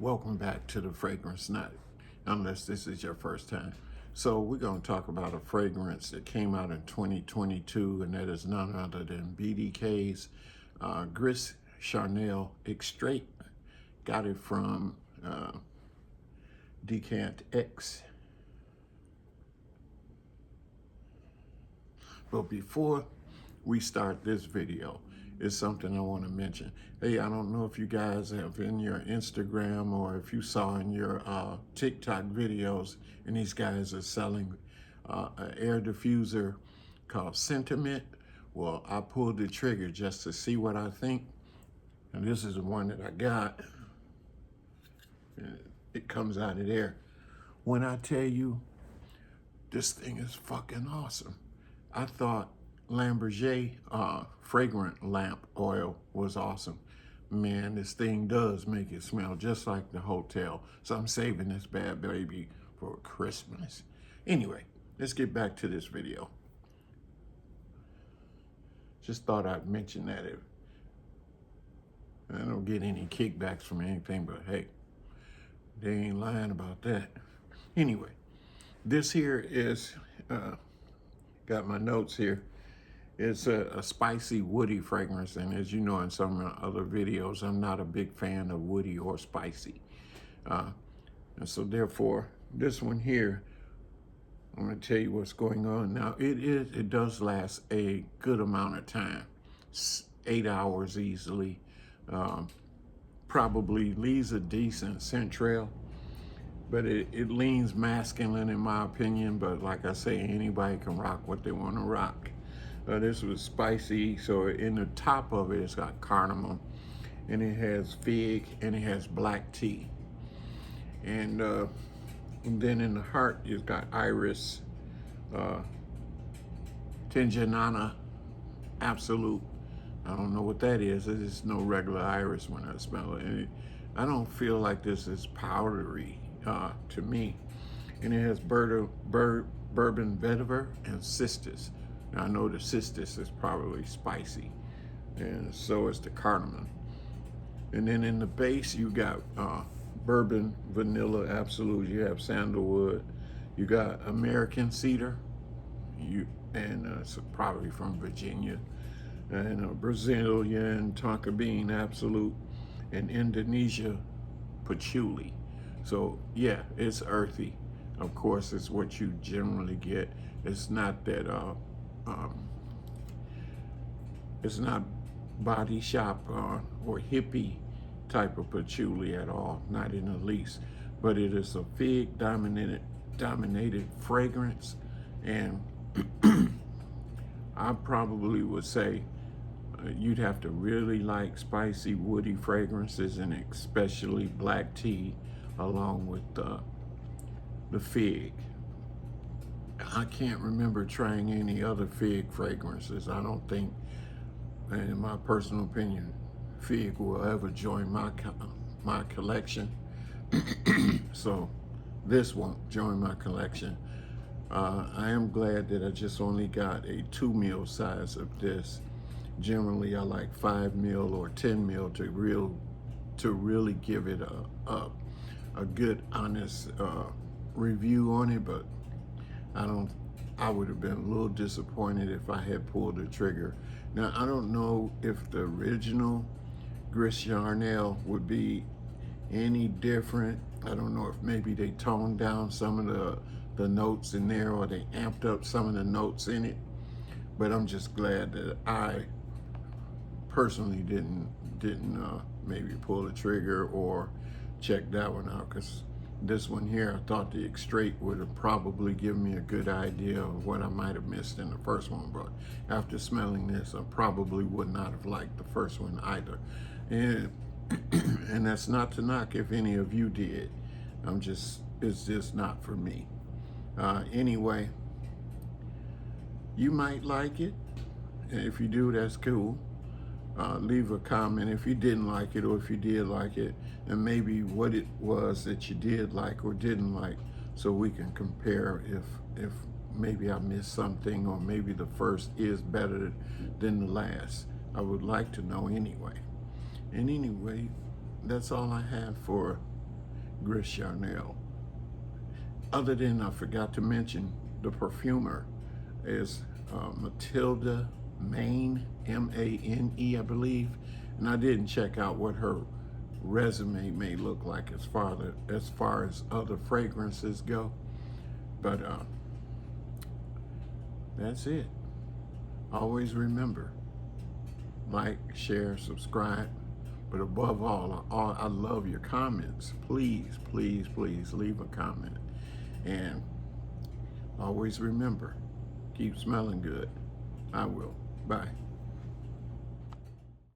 Welcome back to the Fragrance Night, unless this is your first time. So we're going to talk about a fragrance that came out in 2022, and that is none other than BDK's Gris Charnel Extrait. Got it from Decant X. But before we start this video, is something I want to mention. Hey, I don't know if you guys have in your Instagram or if you saw in your TikTok videos, and these guys are selling an air diffuser called Sentiment. Well, I pulled the trigger just to see what I think. And this is the one that I got. It comes out of there. When I tell you, this thing is fucking awesome. I thought Lamberger fragrant lamp oil was awesome. Man, this thing does make it smell just like the hotel. So I'm saving this bad baby for Christmas. Anyway, let's get back to this video. Just thought I'd mention that. I don't get any kickbacks from anything, but hey, they ain't lying about that. Anyway, this here is, got my notes here. It's a spicy, woody fragrance, and as you know in some other videos, I'm not a big fan of woody or spicy. And so therefore, this one here, I'm gonna tell you what's going on. Now, it does last a good amount of time, 8 hours easily. Probably leaves a decent scent trail, but it leans masculine in my opinion, but like I say, anybody can rock what they wanna rock. This was spicy, so in the top of it, it's got cardamom, and it has fig, and it has black tea. And then in the heart, it's got iris, Tinjanana Absolute. I don't know what that is. It's no regular iris when I smell it. And I don't feel like this is powdery to me. And it has bourbon vetiver and cistus. Now, I know the cistus is probably spicy, and so is the cardamom. And then in the base, you got bourbon, vanilla, absolute. You have sandalwood. You got American cedar, and it's probably from Virginia, and Brazilian tonka bean, absolute, and Indonesia patchouli. So yeah, it's earthy. Of course, it's what you generally get. It's not that. It's not body shop or hippie type of patchouli at all, not in the least. But it is a fig dominated fragrance, and I probably would say you'd have to really like spicy, woody fragrances, and especially black tea, along with the fig. I can't remember trying any other fig fragrances. I don't think, in my personal opinion, fig will ever join my collection. So this won't join my collection. I am glad that I just only got a 2 ml size of this. Generally, I like 5 ml or 10 ml to really give it a good, honest review on it, but I would have been a little disappointed if I had pulled the trigger. Now, I don't know if the original Gris Charnel would be any different. I don't know if maybe they toned down some of the notes in there, or they amped up some of the notes in it. But I'm just glad that I personally didn't maybe pull the trigger or check that one out, because this one here, I thought the Extrait would have probably given me a good idea of what I might have missed in the first one, but after smelling this, I probably would not have liked the first one either. And that's not to knock if any of you did. It's just not for me. Anyway, you might like it. If you do, that's cool. Leave a comment if you didn't like it, or if you did like it, and maybe what it was that you did like or didn't like, so we can compare if maybe I missed something, or maybe the first is better than the last. I would like to know anyway. And anyway, that's all I have for Gris Charnel. Other than, I forgot to mention, the perfumer is Matilda Mane, M-A-N-E, I believe. And I didn't check out what her resume may look like as far as other fragrances go. But that's it. Always remember, like, share, subscribe. But above all, I love your comments. Please, please, please leave a comment. And always remember, keep smelling good. I will. Bye.